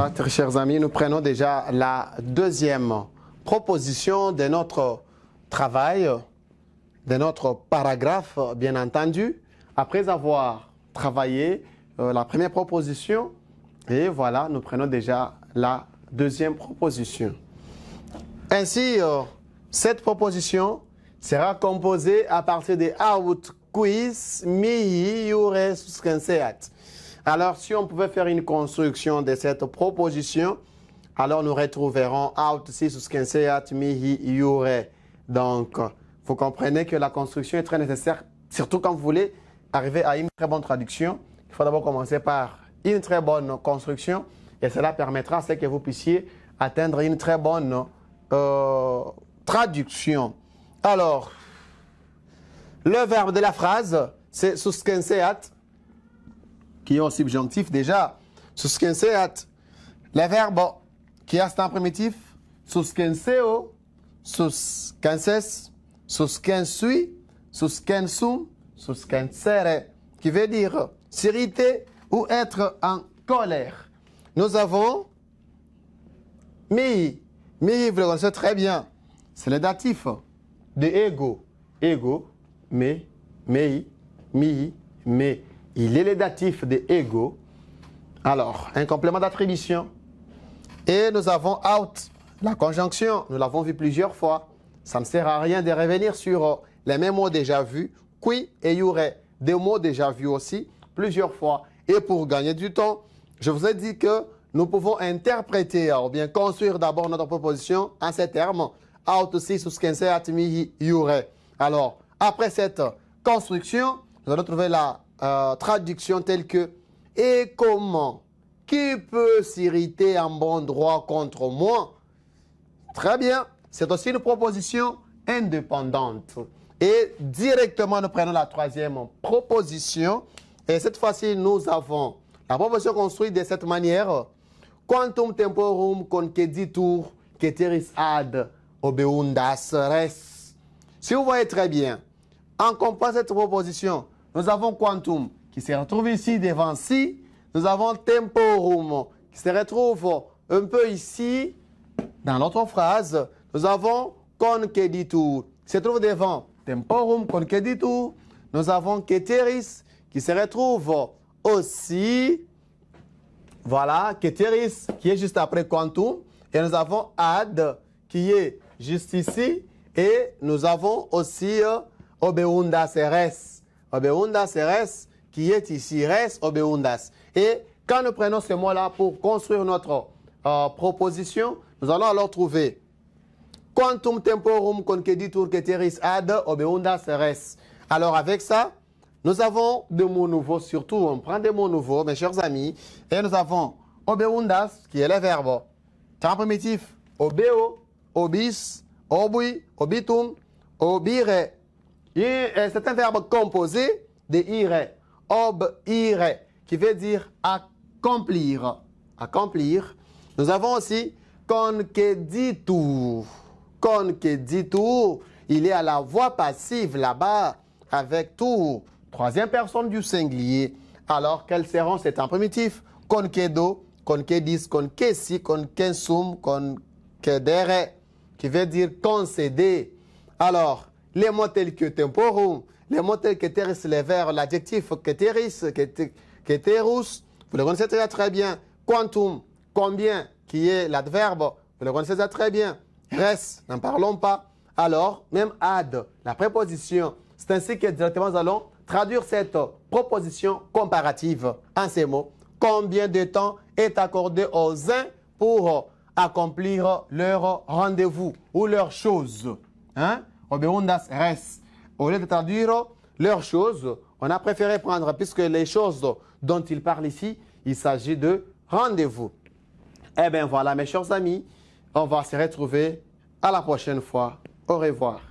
Voilà, très chers amis, nous prenons déjà la deuxième proposition de notre travail, de notre paragraphe, bien entendu, après avoir travaillé la première proposition. Et voilà, nous prenons déjà la deuxième proposition. Ainsi, cette proposition sera composée à partir de out, quiz, mihi, yure, suskenseat. Alors, si on pouvait faire une construction de cette proposition, alors nous retrouverons out, si, suskenseat, mihi, yure. Donc, vous comprenez que la construction est très nécessaire, surtout quand vous voulez arriver à une très bonne traduction. Il faut d'abord commencer par une très bonne construction et cela permettra à ce que vous puissiez atteindre une très bonne traduction. Alors, le verbe de la phrase, c'est suskenseat, qui est au subjonctif déjà. Suskenseat. Le verbe qui est instant primitif, suskenseo, suskenses, suskensui, suskensum, suskensere, qui veut dire s'irriter ou être en colère. Nous avons mihi. Mihi, vous le connaissez très bien. C'est le datif de ego. Ego, me, mei, mihi, me. Il est le datif de ego. Alors, un complément d'attribution. Et nous avons out, la conjonction. Nous l'avons vu plusieurs fois. Ça ne sert à rien de revenir sur les mêmes mots déjà vus. Qui et yure, des mots déjà vus aussi plusieurs fois. Et pour gagner du temps, je vous ai dit que nous pouvons interpréter ou bien construire d'abord notre proposition en ces termes. Out, si, suskenseat, mihi, yure. Alors, après cette construction, nous allons trouver la traduction telle que « Et comment? Qui peut s'irriter en bon droit contre moi ?» Très bien. C'est aussi une proposition indépendante. Et directement, nous prenons la troisième proposition. Et cette fois-ci, nous avons la proposition construite de cette manière. Quantum temporum conceditur ceteris ad obeundas res. Si vous voyez très bien, en comparant cette proposition, nous avons quantum qui se retrouve ici devant si. Nous avons temporum qui se retrouve un peu ici dans notre phrase. Nous avons conceditur qui se trouve devant temporum conceditur. Nous avons ceteris qui se retrouve aussi, voilà, ceteris qui est juste après quantum. Et nous avons ad qui est juste ici. Et nous avons aussi obeundas res. Obeundas res qui est ici, res obeundas. Et quand nous prenons ce mot-là pour construire notre proposition, nous allons alors trouver quantum temporum conceditur ceteris ad obeundas res. Alors avec ça, nous avons des mots nouveaux, surtout on prend des mots nouveaux, mes chers amis, et nous avons obeundas qui est le verbe temps primitif, obeo, obis, obui, obitum, obire. C'est un verbe composé de ire, ob-ire, qui veut dire accomplir. Accomplir. Nous avons aussi conceditur. Conceditur, il est à la voix passive là-bas avec tour, troisième personne du singulier. Alors, quels seront ces temps primitifs? Concedo, concedis, concesi, concensum, concedere, qui veut dire concéder. Alors, les mots tels que temporum, les mots tels que ceteris, les verbes, l'adjectif ceteris, ceterus, vous le connaissez très bien. Quantum, combien, qui est l'adverbe, vous le connaissez très bien. Res, n'en parlons pas. Alors, même ad, la préposition, c'est ainsi que directement nous allons traduire cette proposition comparative en ces mots. Combien de temps est accordé aux uns pour accomplir leur rendez-vous ou leur chose? Hein? Obeundas res. Au lieu de traduire leurs choses, on a préféré prendre, puisque les choses dont il parle ici, il s'agit de rendez-vous. Eh bien voilà, mes chers amis, on va se retrouver à la prochaine fois. Au revoir.